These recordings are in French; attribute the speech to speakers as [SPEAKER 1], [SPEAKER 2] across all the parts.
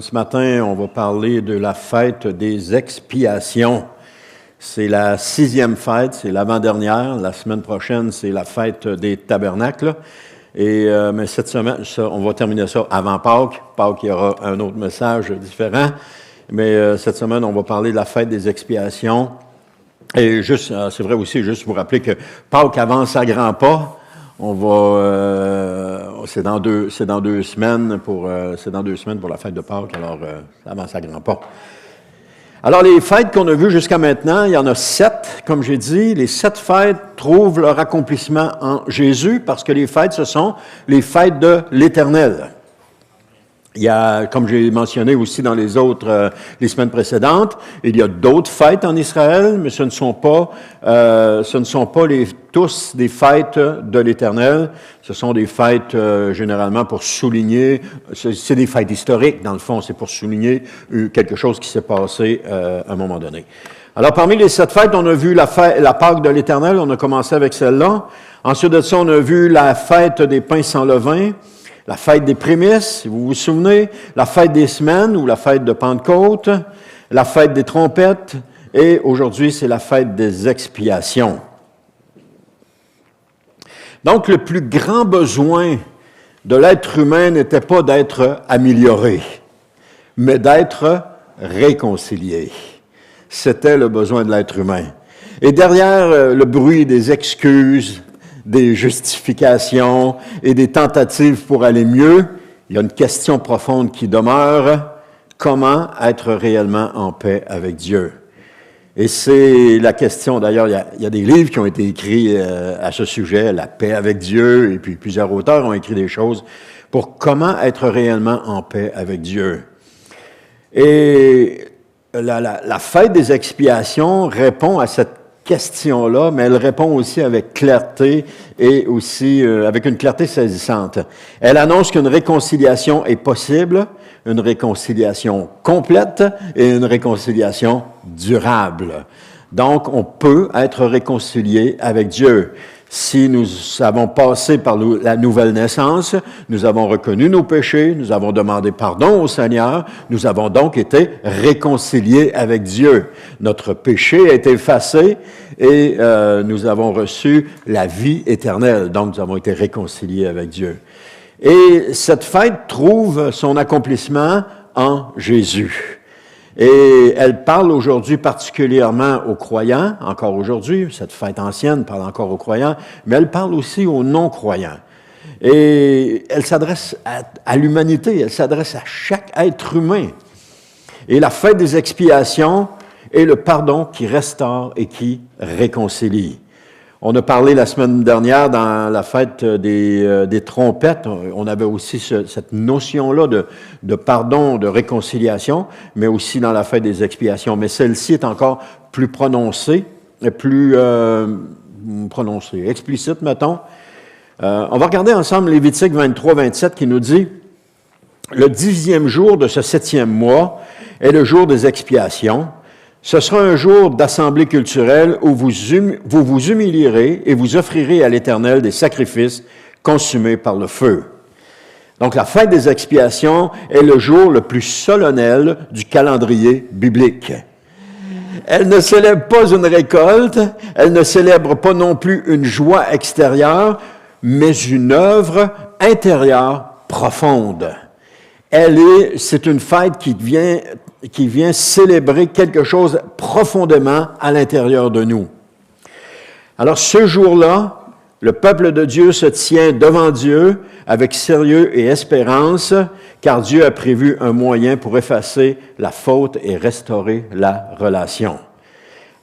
[SPEAKER 1] Ce matin, on va parler de la fête des expiations. C'est la 6e fête, c'est l'avant-dernière. La semaine prochaine, c'est la fête des tabernacles. Mais cette semaine, on va terminer ça avant Pâques. Pâques, il y aura un autre message différent. Mais cette semaine, on va parler de la fête des expiations. Et juste, c'est vrai aussi, juste vous rappeler que Pâques avance à grands pas. On va, c'est dans deux semaines pour la fête de Pâques, alors ça avance à grands pas. Alors les fêtes qu'on a vues jusqu'à maintenant, il y en a 7, comme j'ai dit. Les 7 fêtes trouvent leur accomplissement en Jésus, parce que les fêtes, ce sont les fêtes de l'Éternel. Il y a, comme j'ai mentionné aussi dans les semaines précédentes, il y a d'autres fêtes en Israël, mais ce ne sont pas tous des fêtes de l'Éternel. Ce sont des fêtes généralement pour souligner, c'est des fêtes historiques dans le fond, c'est pour souligner quelque chose qui s'est passé à un moment donné. Alors parmi les 7 fêtes, on a vu la Pâque de l'Éternel, on a commencé avec celle-là. Ensuite de ça, on a vu la fête des pains sans levain. La fête des prémices, si vous vous souvenez, la fête des semaines ou la fête de Pentecôte, la fête des trompettes, et aujourd'hui, c'est la fête des expiations. Donc, le plus grand besoin de l'être humain n'était pas d'être amélioré, mais d'être réconcilié. C'était le besoin de l'être humain. Et derrière le bruit des excuses, des justifications et des tentatives pour aller mieux, il y a une question profonde qui demeure: comment être réellement en paix avec Dieu? Et c'est la question, d'ailleurs, il y a des livres qui ont été écrits à ce sujet, la paix avec Dieu, et puis plusieurs auteurs ont écrit des choses pour comment être réellement en paix avec Dieu. Et la fête des expiations répond à cette question-là, mais elle répond aussi avec clarté et aussi avec une clarté saisissante. Elle annonce qu'une réconciliation est possible, une réconciliation complète et une réconciliation durable. Donc, on peut être réconcilié avec Dieu. Si nous avons passé par la nouvelle naissance, nous avons reconnu nos péchés, nous avons demandé pardon au Seigneur, nous avons donc été réconciliés avec Dieu. Notre péché a été effacé et nous avons reçu la vie éternelle. Donc, nous avons été réconciliés avec Dieu. Et cette fête trouve son accomplissement en Jésus. Et elle parle aujourd'hui particulièrement aux croyants, encore aujourd'hui, cette fête ancienne parle encore aux croyants, mais elle parle aussi aux non-croyants. Et elle s'adresse à l'humanité, elle s'adresse à chaque être humain. Et la fête des expiations est le pardon qui restaure et qui réconcilie. On a parlé la semaine dernière dans la fête des trompettes, on avait aussi cette notion-là de pardon, de réconciliation, mais aussi dans la fête des expiations. Mais celle-ci est encore plus prononcée, explicite, mettons. On va regarder ensemble Lévitique 23-27 qui nous dit « Le 10e jour de ce 7e mois est le jour des expiations. Ce sera un jour d'assemblée culturelle où vous vous humilierez et vous offrirez à l'Éternel des sacrifices consumés par le feu. » Donc, la fête des expiations est le jour le plus solennel du calendrier biblique. Elle ne célèbre pas une récolte, elle ne célèbre pas non plus une joie extérieure, mais une œuvre intérieure profonde. C'est une fête qui vient célébrer quelque chose profondément à l'intérieur de nous. Alors, ce jour-là, le peuple de Dieu se tient devant Dieu avec sérieux et espérance, car Dieu a prévu un moyen pour effacer la faute et restaurer la relation.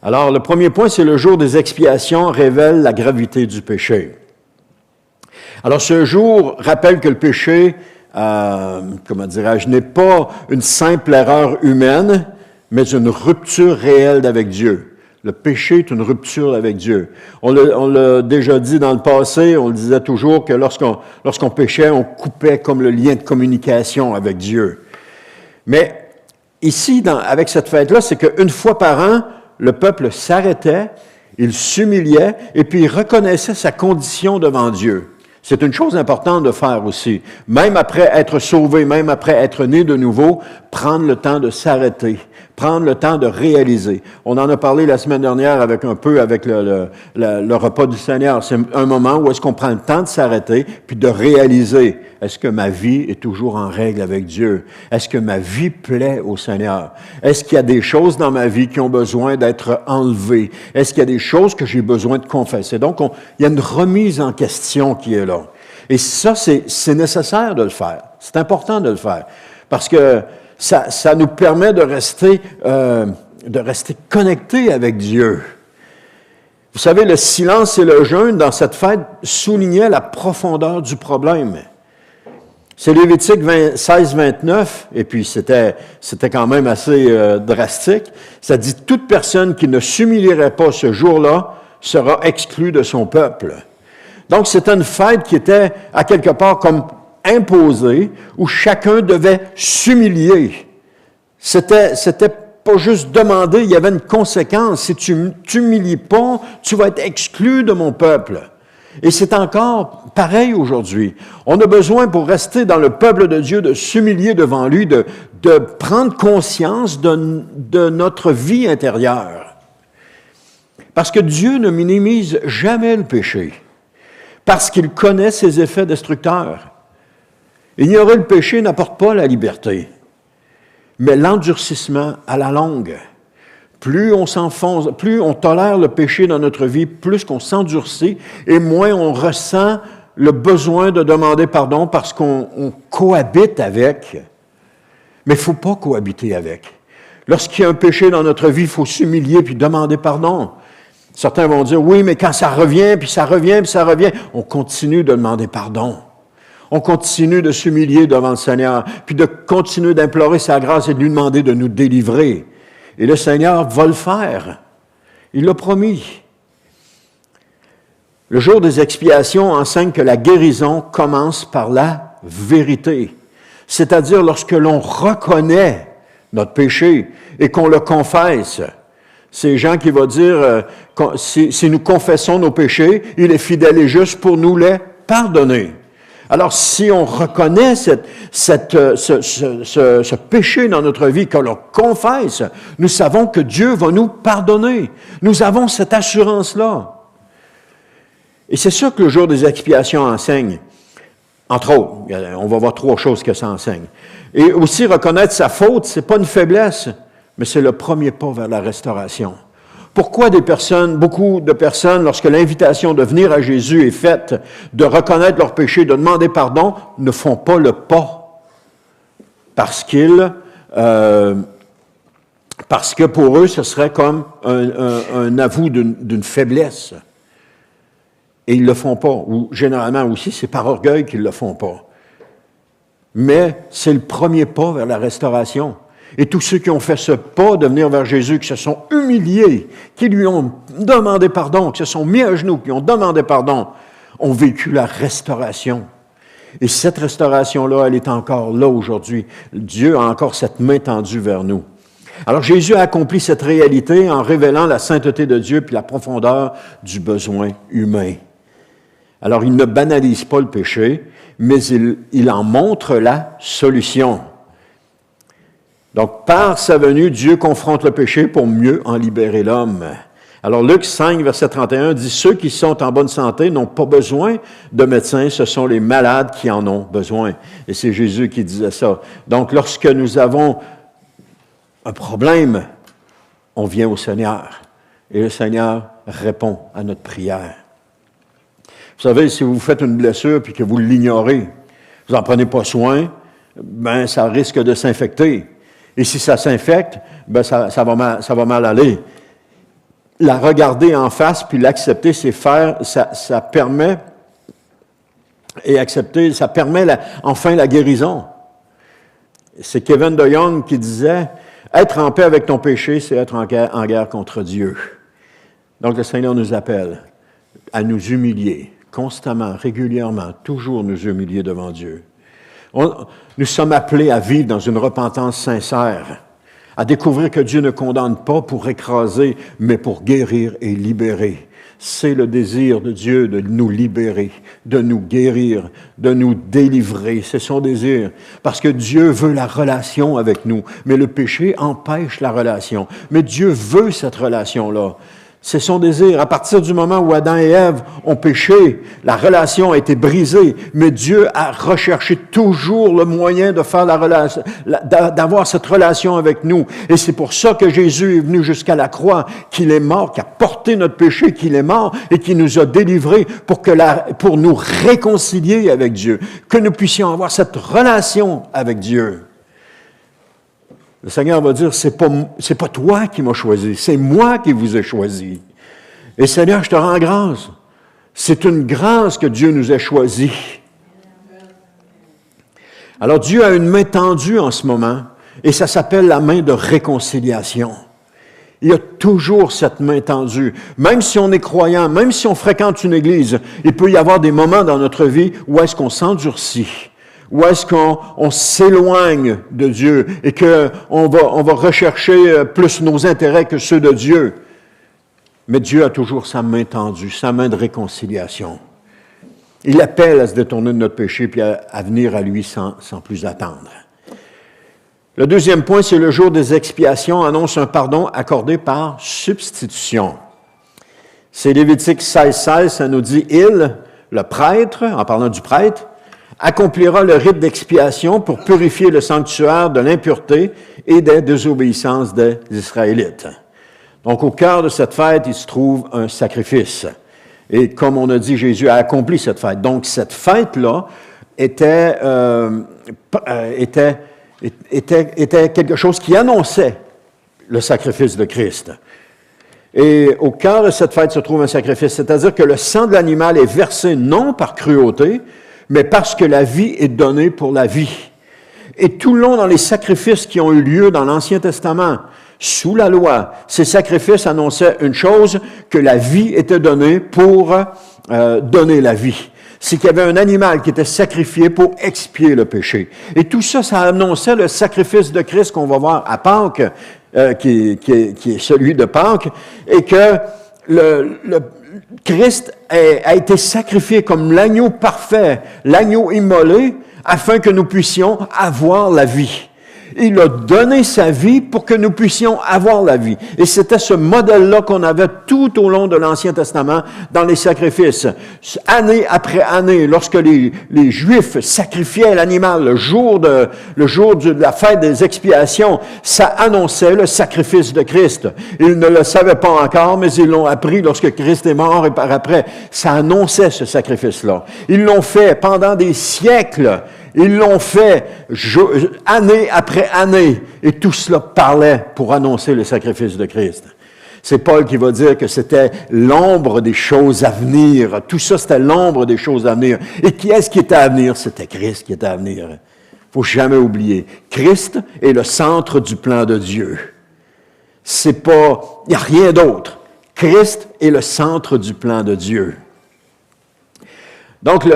[SPEAKER 1] Alors, le premier point, c'est le jour des expiations révèle la gravité du péché. Alors, ce jour rappelle que le péché n'est pas une simple erreur humaine, mais une rupture réelle avec Dieu. Le péché est une rupture avec Dieu. On l'a déjà dit dans le passé, on le disait toujours que lorsqu'on péchait, on coupait comme le lien de communication avec Dieu. Mais ici, avec cette fête-là, c'est qu'une fois par an, le peuple s'arrêtait, il s'humiliait et puis il reconnaissait sa condition devant Dieu. C'est une chose importante de faire aussi. Même après être sauvé, même après être né de nouveau, prendre le temps de s'arrêter, prendre le temps de réaliser. On en a parlé la semaine dernière avec le repas du Seigneur. C'est un moment où est-ce qu'on prend le temps de s'arrêter puis de réaliser, est-ce que ma vie est toujours en règle avec Dieu? Est-ce que ma vie plaît au Seigneur? Est-ce qu'il y a des choses dans ma vie qui ont besoin d'être enlevées? Est-ce qu'il y a des choses que j'ai besoin de confesser? Donc, il y a une remise en question qui est là. Et ça, c'est nécessaire de le faire. C'est important de le faire. Parce que ça nous permet de rester connectés avec Dieu. Vous savez, le silence et le jeûne dans cette fête soulignaient la profondeur du problème. C'est Lévitique 16-29, et puis c'était quand même assez drastique. Ça dit « Toute personne qui ne s'humilierait pas ce jour-là sera exclue de son peuple. » Donc, c'était une fête qui était, à quelque part, comme imposée, où chacun devait s'humilier. C'était pas juste demander, il y avait une conséquence. Si tu ne t'humilies pas, tu vas être exclu de mon peuple. Et c'est encore pareil aujourd'hui. On a besoin, pour rester dans le peuple de Dieu, de s'humilier devant lui, de prendre conscience de notre vie intérieure. Parce que Dieu ne minimise jamais le péché, parce qu'il connaît ses effets destructeurs. Ignorer le péché n'apporte pas la liberté, mais l'endurcissement à la longue. Plus on s'enfonce, plus on tolère le péché dans notre vie, plus qu'on s'endurcit et moins on ressent le besoin de demander pardon parce qu'on cohabite avec. Mais il ne faut pas cohabiter avec. Lorsqu'il y a un péché dans notre vie, il faut s'humilier puis demander pardon. Certains vont dire, oui, mais quand ça revient, puis ça revient, puis ça revient, on continue de demander pardon. On continue de s'humilier devant le Seigneur, puis de continuer d'implorer sa grâce et de lui demander de nous délivrer. Et le Seigneur va le faire. Il l'a promis. Le jour des expiations enseigne que la guérison commence par la vérité. C'est-à-dire lorsque l'on reconnaît notre péché et qu'on le confesse. C'est Jean qui va dire, si nous confessons nos péchés, il est fidèle et juste pour nous les pardonner. Alors, si on reconnaît ce péché dans notre vie, qu'on le confesse, nous savons que Dieu va nous pardonner. Nous avons cette assurance-là. Et c'est ça que le jour des expiations enseigne. Entre autres, on va voir 3 choses que ça enseigne. Et aussi, reconnaître sa faute, c'est pas une faiblesse, mais c'est le premier pas vers la restauration. Pourquoi beaucoup de personnes, lorsque l'invitation de venir à Jésus est faite, de reconnaître leur péché, de demander pardon, ne font pas le pas? Parce que pour eux, ce serait comme un avou d'une faiblesse. Et ils ne le font pas. Ou généralement aussi, c'est par orgueil qu'ils ne le font pas. Mais c'est le premier pas vers la restauration. Et tous ceux qui ont fait ce pas de venir vers Jésus, qui se sont humiliés, qui lui ont demandé pardon, qui se sont mis à genoux, qui ont demandé pardon, ont vécu la restauration. Et cette restauration-là, elle est encore là aujourd'hui. Dieu a encore cette main tendue vers nous. Alors Jésus a accompli cette réalité en révélant la sainteté de Dieu puis la profondeur du besoin humain. Alors il ne banalise pas le péché, mais il en montre la solution. Donc, par sa venue, Dieu confronte le péché pour mieux en libérer l'homme. Alors, Luc 5, verset 31 dit « Ceux qui sont en bonne santé n'ont pas besoin de médecins, ce sont les malades qui en ont besoin. » Et c'est Jésus qui disait ça. Donc, lorsque nous avons un problème, on vient au Seigneur. Et le Seigneur répond à notre prière. Vous savez, si vous faites une blessure et que vous l'ignorez, vous n'en prenez pas soin, ben ça risque de s'infecter. Et si ça s'infecte, ben ça va mal aller. La regarder en face puis l'accepter, c'est faire, ça permet, et accepter, ça permet enfin la guérison. C'est Kevin DeYoung qui disait, être en paix avec ton péché, c'est être en guerre contre Dieu. Donc le Seigneur nous appelle à nous humilier, constamment, régulièrement, toujours nous humilier devant Dieu. Nous sommes appelés à vivre dans une repentance sincère, à découvrir que Dieu ne condamne pas pour écraser, mais pour guérir et libérer. C'est le désir de Dieu de nous libérer, de nous guérir, de nous délivrer. C'est son désir. Parce que Dieu veut la relation avec nous. Mais le péché empêche la relation. Mais Dieu veut cette relation-là. C'est son désir. À partir du moment où Adam et Ève ont péché, la relation a été brisée, mais Dieu a recherché toujours le moyen de faire la relation, d'avoir cette relation avec nous. Et c'est pour ça que Jésus est venu jusqu'à la croix, qu'il est mort, qu'il a porté notre péché, qu'il est mort et qu'il nous a délivrés pour nous réconcilier avec Dieu, que nous puissions avoir cette relation avec Dieu. Le Seigneur va dire, c'est pas toi qui m'as choisi, c'est moi qui vous ai choisi. Et Seigneur, je te rends grâce. C'est une grâce que Dieu nous a choisis. Alors Dieu a une main tendue en ce moment, et ça s'appelle la main de réconciliation. Il y a toujours cette main tendue. Même si on est croyant, même si on fréquente une église, il peut y avoir des moments dans notre vie où est-ce qu'on s'endurcit. Où est-ce qu'on s'éloigne de Dieu et qu'on va rechercher plus nos intérêts que ceux de Dieu. Mais Dieu a toujours sa main tendue, sa main de réconciliation. Il appelle à se détourner de notre péché puis à venir à lui sans plus attendre. Le deuxième point, c'est le jour des expiations annonce un pardon accordé par substitution. C'est Lévitique 16:16, ça nous dit « Il, le prêtre », en parlant du prêtre, accomplira le rite d'expiation pour purifier le sanctuaire de l'impureté et des désobéissances des Israélites. Donc, au cœur de cette fête, il se trouve un sacrifice. Et comme on a dit, Jésus a accompli cette fête. Donc, cette fête-là était quelque chose qui annonçait le sacrifice de Christ. Et au cœur de cette fête se trouve un sacrifice, c'est-à-dire que le sang de l'animal est versé non par cruauté, mais parce que la vie est donnée pour la vie. Et tout le long dans les sacrifices qui ont eu lieu dans l'Ancien Testament, sous la loi, ces sacrifices annonçaient une chose, que la vie était donnée pour donner la vie. C'est qu'il y avait un animal qui était sacrifié pour expier le péché. Et tout ça, ça annonçait le sacrifice de Christ qu'on va voir à Pâques, qui est celui de Pâques, et que le Christ a été sacrifié comme l'agneau parfait, l'agneau immolé, afin que nous puissions avoir la vie. Il a donné sa vie pour que nous puissions avoir la vie. Et c'était ce modèle-là qu'on avait tout au long de l'Ancien Testament dans les sacrifices. Année après année, lorsque les Juifs sacrifiaient l'animal le jour de la fête des expiations, ça annonçait le sacrifice de Christ. Ils ne le savaient pas encore, mais ils l'ont appris lorsque Christ est mort et par après. Ça annonçait ce sacrifice-là. Ils l'ont fait pendant des siècles. Ils l'ont fait année après année, et tout cela parlait pour annoncer le sacrifice de Christ. C'est Paul qui va dire que c'était l'ombre des choses à venir. Tout ça, c'était l'ombre des choses à venir. Et qui est-ce qui était à venir? C'était Christ qui était à venir. Il ne faut jamais oublier. Christ est le centre du plan de Dieu. Il n'y a rien d'autre. Christ est le centre du plan de Dieu. Donc,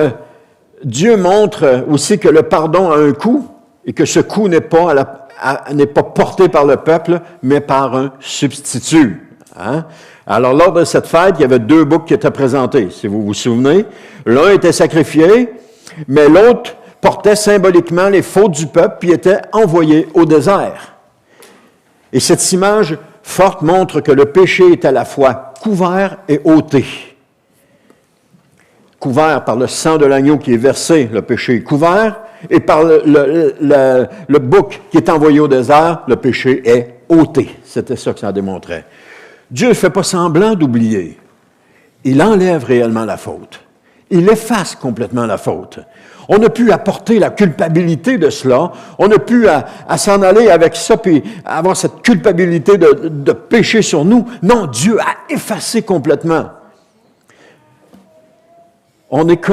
[SPEAKER 1] Dieu montre aussi que le pardon a un coût et que ce coût n'est pas porté par le peuple, mais par un substitut. Hein? Alors, lors de cette fête, il y avait deux boucs qui étaient présentés, si vous vous souvenez. L'un était sacrifié, mais l'autre portait symboliquement les fautes du peuple puis était envoyé au désert. Et cette image forte montre que le péché est à la fois couvert et ôté. Couvert par le sang de l'agneau qui est versé, le péché est couvert, et par le bouc qui est envoyé au désert, le péché est ôté. C'était ça que ça démontrait. Dieu ne fait pas semblant d'oublier. Il enlève réellement la faute. Il efface complètement la faute. On n'a pu apporter la culpabilité de cela. On n'a pu à s'en aller avec ça puis avoir cette culpabilité de péché sur nous. Non, Dieu a effacé complètement. On est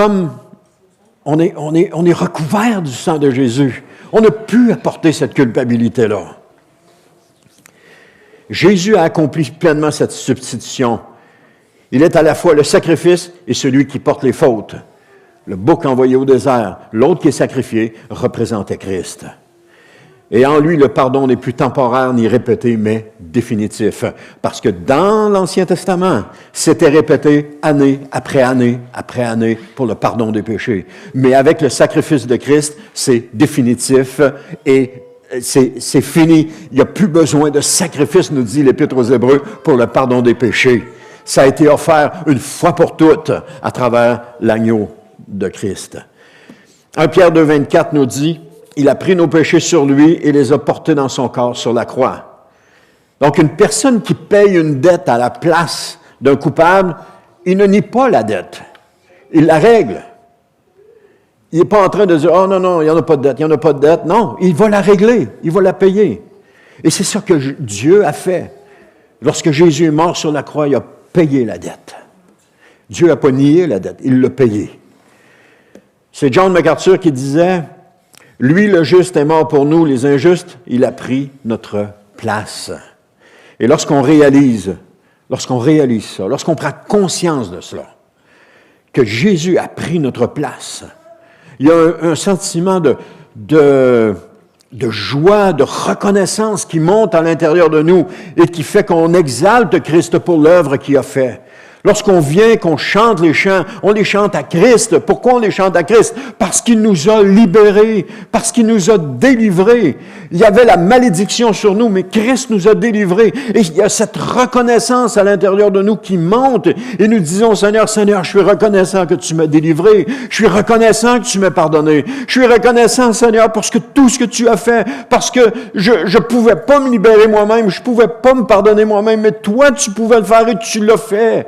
[SPEAKER 1] recouvert du sang de Jésus. On n'a plus apporter cette culpabilité-là. Jésus a accompli pleinement cette substitution. Il est à la fois le sacrifice et celui qui porte les fautes. Le bouc envoyé au désert, l'autre qui est sacrifié, représentait Christ. Et en lui, le pardon n'est plus temporaire ni répété, mais définitif. Parce que dans l'Ancien Testament, c'était répété année après année après année pour le pardon des péchés. Mais avec le sacrifice de Christ, c'est définitif et c'est fini. Il n'y a plus besoin de sacrifice, nous dit l'Épître aux Hébreux, pour le pardon des péchés. Ça a été offert une fois pour toutes à travers l'agneau de Christ. 1 Pierre 2, 24 nous dit, « Il a pris nos péchés sur lui et les a portés dans son corps sur la croix. » Donc, une personne qui paye une dette à la place d'un coupable, il ne nie pas la dette. Il la règle. Il n'est pas en train de dire « Oh non, non, il n'y en a pas de dette, il n'y en a pas de dette. » Non, il va la régler, il va la payer. Et c'est ça que Dieu a fait. Lorsque Jésus est mort sur la croix, il a payé la dette. Dieu n'a pas nié la dette, il l'a payée. C'est John MacArthur qui disait « Lui, le juste, est mort pour nous, les injustes, il a pris notre place. » Et lorsqu'on réalise ça, lorsqu'on prend conscience de cela, que Jésus a pris notre place, il y a un sentiment de joie, de reconnaissance qui monte à l'intérieur de nous et qui fait qu'on exalte Christ pour l'œuvre qu'il a fait. Lorsqu'on vient, qu'on chante les chants, on les chante à Christ. Pourquoi on les chante à Christ? Parce qu'il nous a libérés, parce qu'il nous a délivrés. Il y avait la malédiction sur nous, mais Christ nous a délivrés. Et il y a cette reconnaissance à l'intérieur de nous qui monte. Et nous disons, Seigneur, Seigneur, je suis reconnaissant que tu m'as délivré. Je suis reconnaissant que tu m'as pardonné. Je suis reconnaissant, Seigneur, pour tout ce que tu as fait. Parce que je ne pouvais pas me libérer moi-même, je ne pouvais pas me pardonner moi-même, mais toi, tu pouvais le faire et tu l'as fait.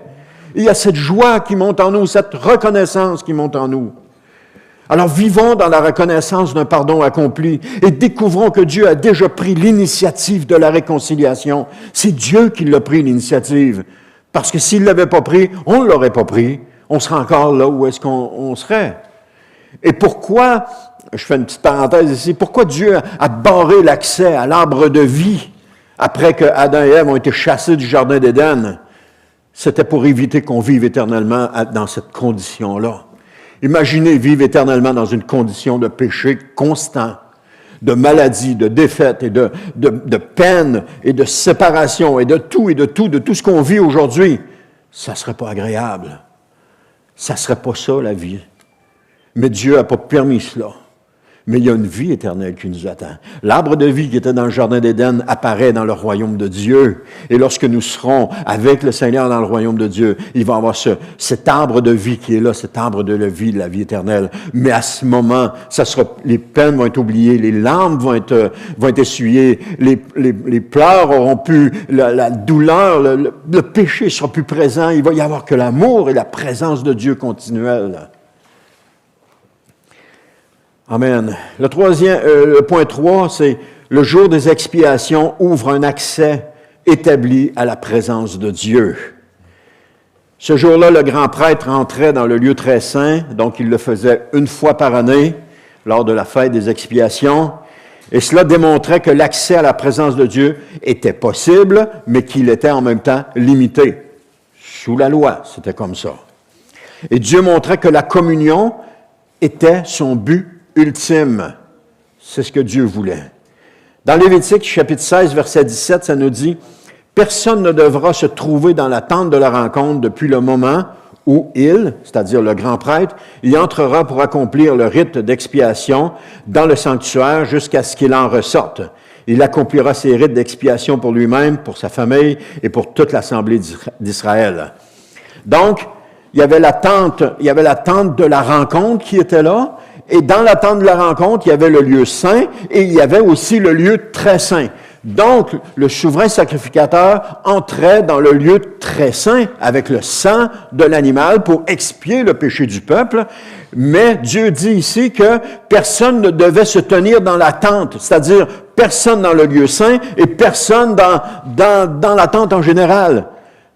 [SPEAKER 1] Il y a cette joie qui monte en nous, cette reconnaissance qui monte en nous. Alors vivons dans la reconnaissance d'un pardon accompli et découvrons que Dieu a déjà pris l'initiative de la réconciliation. C'est Dieu qui l'a pris, l'initiative. Parce que s'il ne l'avait pas pris, on ne l'aurait pas pris. On serait encore là où est-ce qu'on serait. Et pourquoi, je fais une petite parenthèse ici, pourquoi Dieu a barré l'accès à l'arbre de vie après que Adam et Ève ont été chassés du jardin d'Éden? C'était pour éviter qu'on vive éternellement dans cette condition-là. Imaginez vivre éternellement dans une condition de péché constant, de maladie, de défaite et de peine et de séparation et de tout ce qu'on vit aujourd'hui. Ça ne serait pas agréable. Ça ne serait pas ça, la vie. Mais Dieu n'a pas permis cela. Mais il y a une vie éternelle qui nous attend. L'arbre de vie qui était dans le jardin d'Éden apparaît dans le royaume de Dieu. Et lorsque nous serons avec le Seigneur dans le royaume de Dieu, il va y avoir cet arbre de vie qui est là, cet arbre de la vie éternelle. Mais à ce moment, les peines vont être oubliées, les larmes vont être essuyées, les pleurs auront pu, la douleur, le péché ne sera plus présent. Il va y avoir que l'amour et la présence de Dieu continuelle. Amen. Le point 3, c'est le jour des expiations ouvre un accès établi à la présence de Dieu. Ce jour-là, le grand prêtre entrait dans le lieu très saint, donc il le faisait une fois par année, lors de la fête des expiations, et cela démontrait que l'accès à la présence de Dieu était possible, mais qu'il était en même temps limité. Sous la loi, c'était comme ça. Et Dieu montrait que la communion était son but ultime. C'est ce que Dieu voulait. Dans Lévitique, chapitre 16, verset 17, ça nous dit « Personne ne devra se trouver dans la tente de la rencontre depuis le moment où il, c'est-à-dire le grand prêtre, y entrera pour accomplir le rite d'expiation dans le sanctuaire jusqu'à ce qu'il en ressorte. Il accomplira ses rites d'expiation pour lui-même, pour sa famille et pour toute l'assemblée d'Israël. » Donc, il y avait la tente de la rencontre qui était là, et dans la tente de la rencontre, il y avait le lieu saint et il y avait aussi le lieu très saint. Donc, le souverain sacrificateur entrait dans le lieu très saint avec le sang de l'animal pour expier le péché du peuple. Mais Dieu dit ici que personne ne devait se tenir dans la tente, c'est-à-dire personne dans le lieu saint et personne dans la tente en général.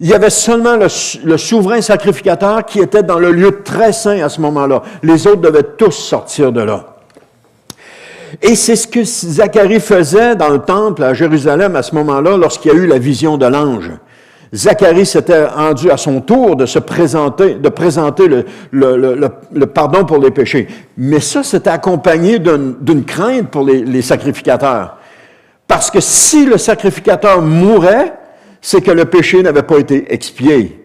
[SPEAKER 1] Il y avait seulement le souverain sacrificateur qui était dans le lieu très saint à ce moment-là. Les autres devaient tous sortir de là. Et c'est ce que Zacharie faisait dans le temple à Jérusalem à ce moment-là, lorsqu'il y a eu la vision de l'ange. Zacharie s'était rendu à son tour de présenter le pardon pour les péchés. Mais ça, c'était accompagné d'une crainte pour les sacrificateurs. Parce que si le sacrificateur mourait, c'est que le péché n'avait pas été expié.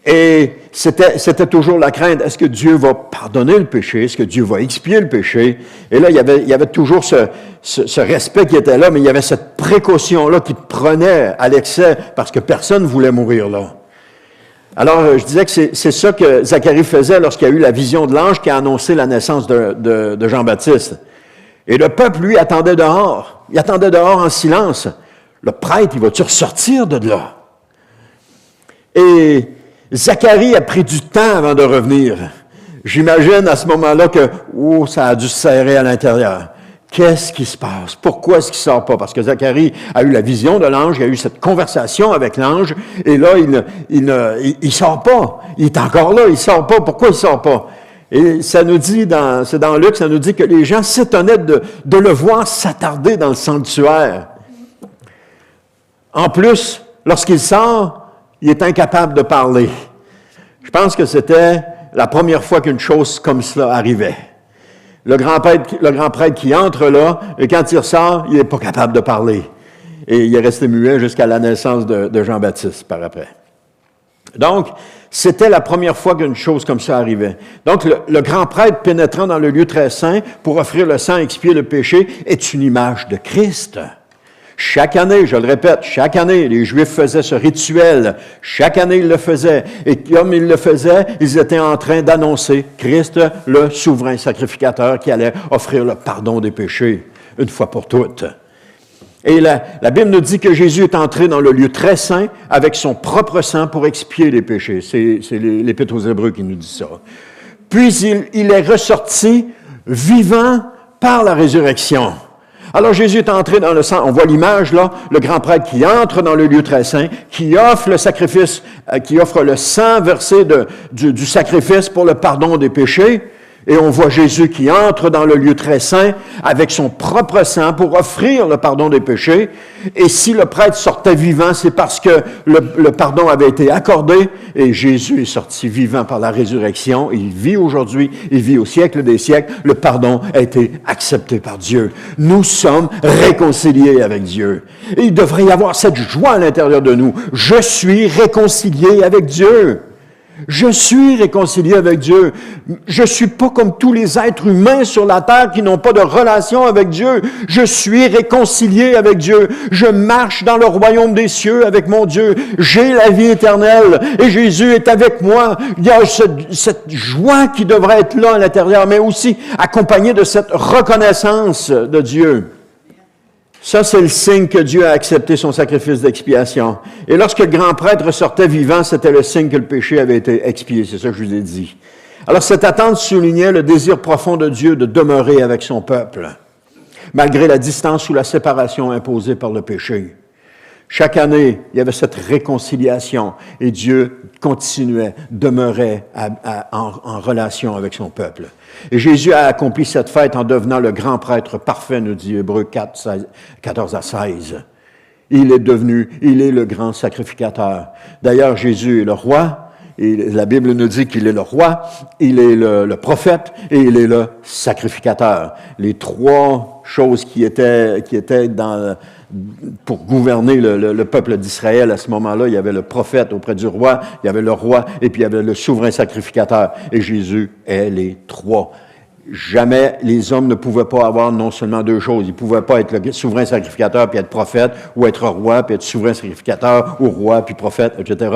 [SPEAKER 1] Et c'était toujours la crainte, est-ce que Dieu va pardonner le péché? Est-ce que Dieu va expier le péché? Et là, il y avait toujours ce respect qui était là, mais il y avait cette précaution-là qui prenait à l'excès parce que personne ne voulait mourir là. Alors, je disais que c'est ça que Zacharie faisait lorsqu'il y a eu la vision de l'ange qui a annoncé la naissance de Jean-Baptiste. Et le peuple, lui, attendait dehors. Il attendait dehors en silence. Le prêtre, il va-tu ressortir de là? Et Zacharie a pris du temps avant de revenir. J'imagine à ce moment-là que, ça a dû se serrer à l'intérieur. Qu'est-ce qui se passe? Pourquoi est-ce qu'il ne sort pas? Parce que Zacharie a eu la vision de l'ange, il a eu cette conversation avec l'ange, et là, il sort pas. Il est encore là, il sort pas. Pourquoi il sort pas? Et ça nous dit, c'est dans Luc, ça nous dit que les gens s'étonnaient de le voir s'attarder dans le sanctuaire. En plus, lorsqu'il sort, il est incapable de parler. Je pense que c'était la première fois qu'une chose comme cela arrivait. Le grand prêtre qui entre là, et quand il ressort, il n'est pas capable de parler. Et il est resté muet jusqu'à la naissance de Jean-Baptiste par après. Donc, c'était la première fois qu'une chose comme ça arrivait. Donc, le grand prêtre pénétrant dans le lieu très saint pour offrir le sang et expier le péché est une image de Christ. Chaque année, je le répète, chaque année, les Juifs faisaient ce rituel. Chaque année, ils le faisaient. Et comme ils le faisaient, ils étaient en train d'annoncer Christ, le souverain sacrificateur qui allait offrir le pardon des péchés, une fois pour toutes. Et la Bible nous dit que Jésus est entré dans le lieu très saint avec son propre sang pour expier les péchés. C'est l'Épître aux Hébreux qui nous dit ça. Puis il est ressorti vivant par la résurrection. Alors Jésus est entré dans le sang, on voit l'image là, le grand prêtre qui entre dans le lieu très saint, qui offre le sacrifice, qui offre le sang versé du sacrifice pour le pardon des péchés. Et on voit Jésus qui entre dans le lieu très saint avec son propre sang pour offrir le pardon des péchés. Et si le prêtre sortait vivant, c'est parce que le pardon avait été accordé et Jésus est sorti vivant par la résurrection. Il vit aujourd'hui, il vit au siècle des siècles. Le pardon a été accepté par Dieu. Nous sommes réconciliés avec Dieu. Et il devrait y avoir cette joie à l'intérieur de nous. Je suis réconcilié avec Dieu. Je suis réconcilié avec Dieu. Je ne suis pas comme tous les êtres humains sur la terre qui n'ont pas de relation avec Dieu. Je suis réconcilié avec Dieu. Je marche dans le royaume des cieux avec mon Dieu. J'ai la vie éternelle et Jésus est avec moi. Il y a cette joie qui devrait être là à l'intérieur, mais aussi accompagnée de cette reconnaissance de Dieu. Ça, c'est le signe que Dieu a accepté son sacrifice d'expiation. Et lorsque le grand prêtre sortait vivant, c'était le signe que le péché avait été expié. C'est ça que je vous ai dit. Alors, cette attente soulignait le désir profond de Dieu de demeurer avec son peuple, malgré la distance ou la séparation imposée par le péché. Chaque année, il y avait cette réconciliation et Dieu continuait, demeurait en relation avec son peuple. Et Jésus a accompli cette fête en devenant le grand prêtre parfait, nous dit Hébreux 4, 14 à 16. Il est le grand sacrificateur. D'ailleurs, Jésus est le roi, et la Bible nous dit qu'il est le roi, il est le prophète et il est le sacrificateur. Les trois choses qui étaient pour gouverner le peuple d'Israël à ce moment-là, il y avait le prophète auprès du roi, il y avait le roi, et puis il y avait le souverain sacrificateur. Et Jésus est les trois. Jamais les hommes ne pouvaient pas avoir non seulement deux choses. Ils ne pouvaient pas être le souverain sacrificateur puis être prophète, ou être roi puis être souverain sacrificateur, ou roi puis prophète, etc.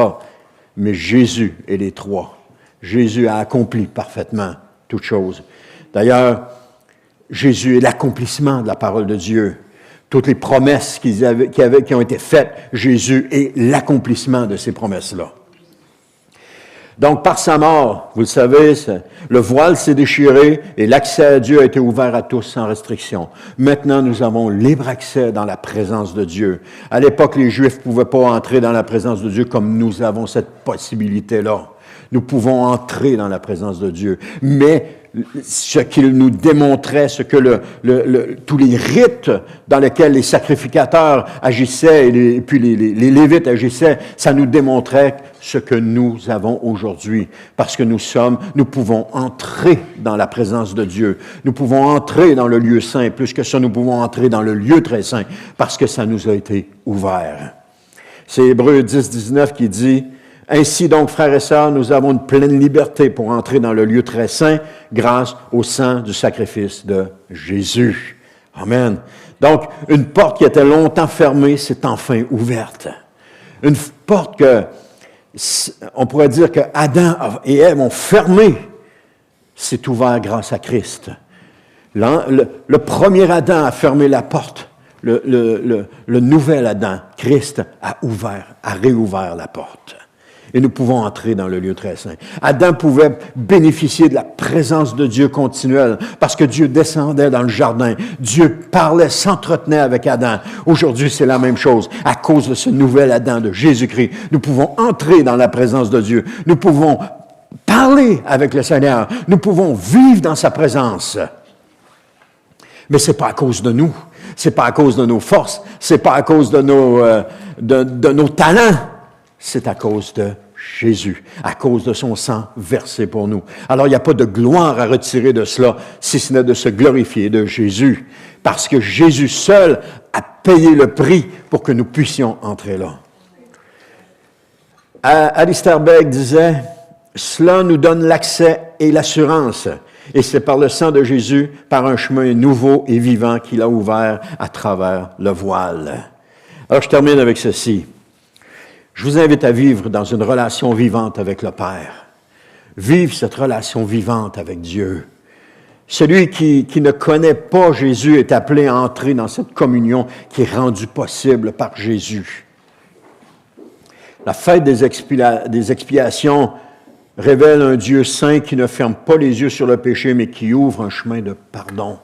[SPEAKER 1] Mais Jésus est les trois. Jésus a accompli parfaitement toutes choses. D'ailleurs, Jésus est l'accomplissement de la parole de Dieu. Toutes les promesses qui ont été faites, Jésus est l'accomplissement de ces promesses-là. Donc, par sa mort, vous le savez, le voile s'est déchiré et l'accès à Dieu a été ouvert à tous sans restriction. Maintenant, nous avons libre accès dans la présence de Dieu. À l'époque, les Juifs ne pouvaient pas entrer dans la présence de Dieu comme nous avons cette possibilité-là. Nous pouvons entrer dans la présence de Dieu. Mais ce qu'il nous démontrait, ce que tous les rites dans lesquels les sacrificateurs agissaient et puis les Lévites agissaient, ça nous démontrait ce que nous avons aujourd'hui. Parce que nous pouvons entrer dans la présence de Dieu. Nous pouvons entrer dans le lieu saint. Plus que ça, nous pouvons entrer dans le lieu très saint parce que ça nous a été ouvert. C'est Hébreux 10, 19 qui dit « Ainsi donc, frères et sœurs, nous avons une pleine liberté pour entrer dans le lieu très saint grâce au sang du sacrifice de Jésus. » Amen. Donc, une porte qui était longtemps fermée s'est enfin ouverte. Une porte que, on pourrait dire que Adam et Ève ont fermé, s'est ouvert grâce à Christ. Le premier Adam a fermé la porte. Le nouvel Adam, Christ, a réouvert la porte. Et nous pouvons entrer dans le lieu très saint. Adam pouvait bénéficier de la présence de Dieu continuelle parce que Dieu descendait dans le jardin. Dieu parlait, s'entretenait avec Adam. Aujourd'hui, c'est la même chose. À cause de ce nouvel Adam de Jésus-Christ, nous pouvons entrer dans la présence de Dieu. Nous pouvons parler avec le Seigneur. Nous pouvons vivre dans sa présence. Mais c'est pas à cause de nous. C'est pas à cause de nos forces. C'est pas à cause de nos talents. C'est à cause de Jésus, à cause de son sang versé pour nous. Alors, il n'y a pas de gloire à retirer de cela, si ce n'est de se glorifier de Jésus, parce que Jésus seul a payé le prix pour que nous puissions entrer là. Alistair Begg disait, « Cela nous donne l'accès et l'assurance, et c'est par le sang de Jésus, par un chemin nouveau et vivant qu'il a ouvert à travers le voile. » Alors, je termine avec ceci. Je vous invite à vivre dans une relation vivante avec le Père. Vive cette relation vivante avec Dieu. Celui qui ne connaît pas Jésus est appelé à entrer dans cette communion qui est rendue possible par Jésus. La fête des expiations révèle un Dieu saint qui ne ferme pas les yeux sur le péché, mais qui ouvre un chemin de pardon.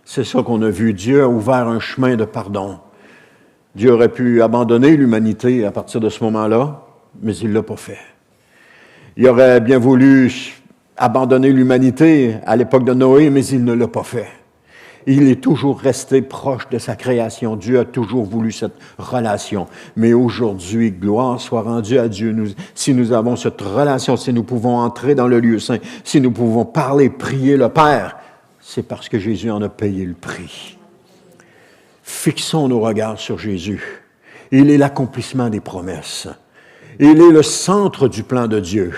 [SPEAKER 1] C'est ça qu'on a vu. Dieu a ouvert un chemin de pardon. Dieu aurait pu abandonner l'humanité à partir de ce moment-là, mais il ne l'a pas fait. Il aurait bien voulu abandonner l'humanité à l'époque de Noé, mais il ne l'a pas fait. Il est toujours resté proche de sa création. Dieu a toujours voulu cette relation. Mais aujourd'hui, gloire soit rendue à Dieu. Si nous avons cette relation, si nous pouvons entrer dans le lieu saint, si nous pouvons parler, prier le Père, c'est parce que Jésus en a payé le prix. Fixons nos regards sur Jésus. Il est l'accomplissement des promesses. Il est le centre du plan de Dieu.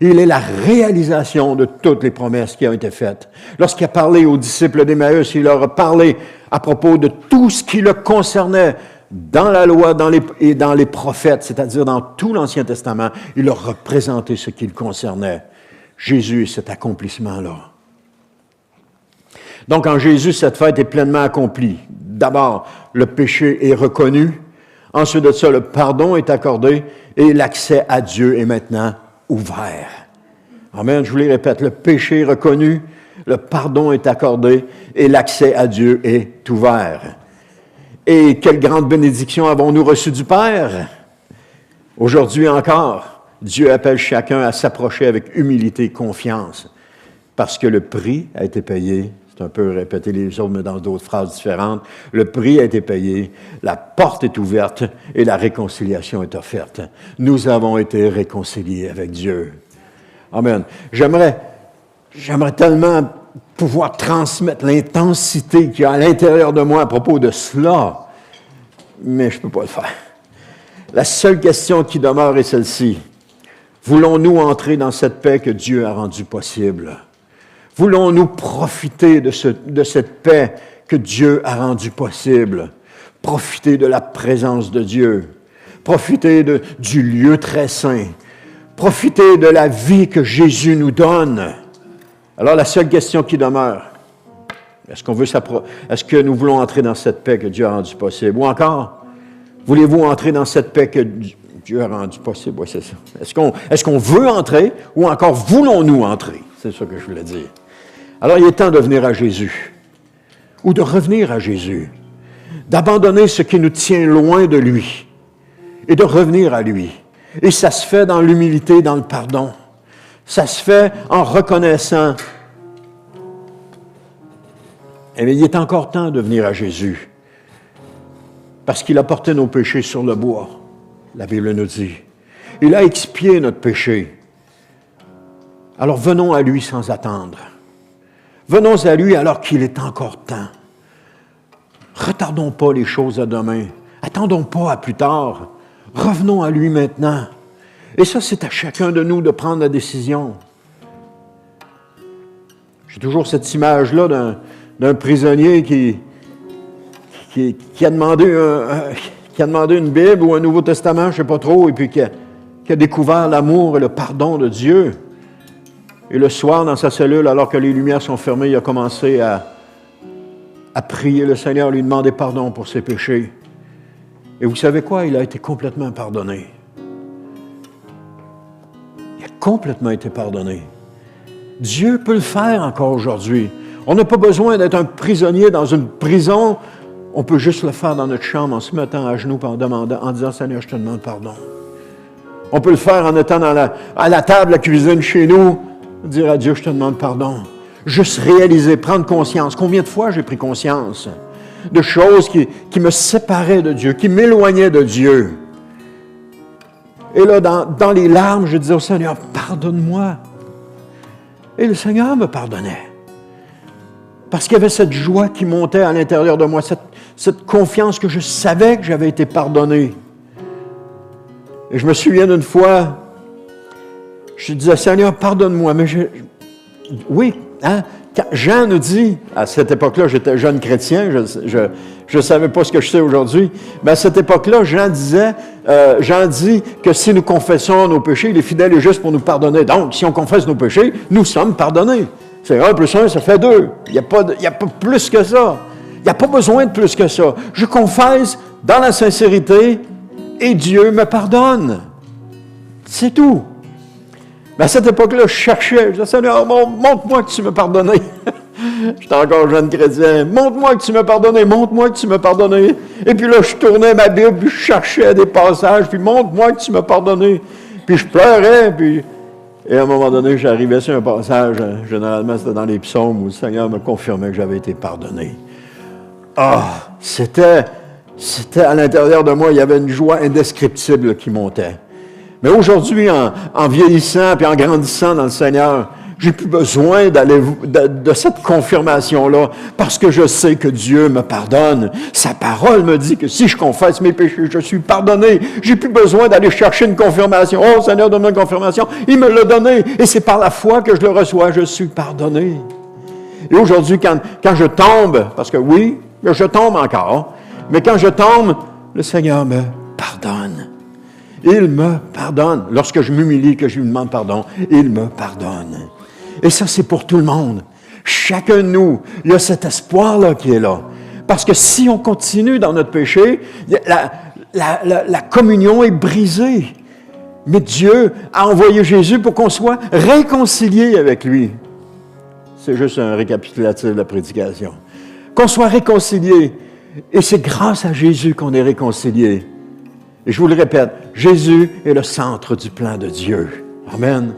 [SPEAKER 1] Il est la réalisation de toutes les promesses qui ont été faites. Lorsqu'il a parlé aux disciples d'Emmaüs, il leur a parlé à propos de tout ce qui le concernait dans la loi et dans les prophètes, c'est-à-dire dans tout l'Ancien Testament. Il leur a présenté ce qui le concernait. Jésus est cet accomplissement-là. Donc, en Jésus, cette fête est pleinement accomplie. D'abord, le péché est reconnu. Ensuite de ça, le pardon est accordé et l'accès à Dieu est maintenant ouvert. Amen. Je vous le répète, le péché est reconnu, le pardon est accordé et l'accès à Dieu est ouvert. Et quelle grande bénédiction avons-nous reçue du Père? Aujourd'hui encore, Dieu appelle chacun à s'approcher avec humilité et confiance parce que le prix a été payé. C'est un peu répéter les autres, mais dans d'autres phrases différentes. Le prix a été payé, la porte est ouverte et la réconciliation est offerte. Nous avons été réconciliés avec Dieu. Amen. J'aimerais tellement pouvoir transmettre l'intensité qu'il y a à l'intérieur de moi à propos de cela, mais je ne peux pas le faire. La seule question qui demeure est celle-ci. Voulons-nous entrer dans cette paix que Dieu a rendue possible? Voulons-nous profiter de cette paix que Dieu a rendue possible? Profiter de la présence de Dieu? Profiter du lieu très saint? Profiter de la vie que Jésus nous donne? Alors, la seule question qui demeure, est-ce que nous voulons entrer dans cette paix que Dieu a rendue possible? Ou encore, voulez-vous entrer dans cette paix que Dieu a rendue possible? Oui, c'est ça. Est-ce qu'on veut entrer ou encore voulons-nous entrer? C'est ça que je voulais dire. Alors, il est temps de venir à Jésus, ou de revenir à Jésus, d'abandonner ce qui nous tient loin de lui, et de revenir à lui. Et ça se fait dans l'humilité, dans le pardon. Ça se fait en reconnaissant Eh bien, il est encore temps de venir à Jésus. Parce qu'il a porté nos péchés sur le bois, la Bible nous dit. Il a expié notre péché. Alors venons à lui sans attendre. Venons à lui alors qu'il est encore temps. Retardons pas les choses à demain. Attendons pas à plus tard. Revenons à lui maintenant. Et ça, c'est à chacun de nous de prendre la décision. J'ai toujours cette image-là d'un prisonnier qui a demandé une Bible ou un Nouveau Testament, je ne sais pas trop, et puis qui a découvert l'amour et le pardon de Dieu. Et le soir, dans sa cellule, alors que les lumières sont fermées, il a commencé à prier le Seigneur, lui demander pardon pour ses péchés. Et vous savez quoi? Il a été complètement pardonné. Il a complètement été pardonné. Dieu peut le faire encore aujourd'hui. On n'a pas besoin d'être un prisonnier dans une prison. On peut juste le faire dans notre chambre en se mettant à genoux et en disant « Seigneur, je te demande pardon ». On peut le faire en étant à la table, la cuisine chez nous, dire à Dieu « Je te demande pardon ». Juste réaliser, prendre conscience. Combien de fois j'ai pris conscience de choses qui me séparaient de Dieu, qui m'éloignaient de Dieu. Et là, dans les larmes, je disais au Seigneur « Pardonne-moi ». Et le Seigneur me pardonnait. Parce qu'il y avait cette joie qui montait à l'intérieur de moi, cette confiance que je savais que j'avais été pardonné. Et je me souviens d'une fois, je disais, Seigneur, pardonne-moi. Mais oui, hein? Quand Jean nous dit, à cette époque-là, j'étais jeune chrétien, je ne savais pas ce que je sais aujourd'hui, mais à cette époque-là, Jean dit que si nous confessons nos péchés, il est fidèle et juste pour nous pardonner. Donc, si on confesse nos péchés, nous sommes pardonnés. C'est 1 plus 1, ça fait 2. Il n'y a pas plus que ça. Il n'y a pas besoin de plus que ça. Je confesse dans la sincérité et Dieu me pardonne. C'est tout. Mais à cette époque-là, je cherchais. Je disais, Seigneur, montre-moi que tu m'as pardonné. J'étais encore jeune chrétien. Montre-moi que tu m'as pardonné. Montre-moi que tu m'as pardonné. Et puis là, je tournais ma Bible, puis je cherchais des passages, puis montre-moi que tu m'as pardonné. Puis je pleurais, puis... Et à un moment donné, j'arrivais sur un passage, généralement c'était dans les psaumes, où le Seigneur me confirmait que j'avais été pardonné. C'était à l'intérieur de moi, il y avait une joie indescriptible qui montait. Mais aujourd'hui, en vieillissant et en grandissant dans le Seigneur, j'ai plus besoin de cette confirmation-là, parce que je sais que Dieu me pardonne. Sa parole me dit que si je confesse mes péchés, je suis pardonné. J'ai plus besoin d'aller chercher une confirmation. Oh, Seigneur, donne-moi une confirmation. Il me l'a donné, et c'est par la foi que je le reçois. Je suis pardonné. Et aujourd'hui, quand je tombe, parce que oui, je tombe encore, mais quand je tombe, le Seigneur me pardonne. Il me pardonne. Lorsque je m'humilie, que je lui demande pardon, il me pardonne. Et ça, c'est pour tout le monde. Chacun de nous, il y a cet espoir-là qui est là. Parce que si on continue dans notre péché, la communion est brisée. Mais Dieu a envoyé Jésus pour qu'on soit réconcilié avec lui. C'est juste un récapitulatif de la prédication. Qu'on soit réconcilié. Et c'est grâce à Jésus qu'on est réconcilié. Et je vous le répète, Jésus est le centre du plan de Dieu. Amen.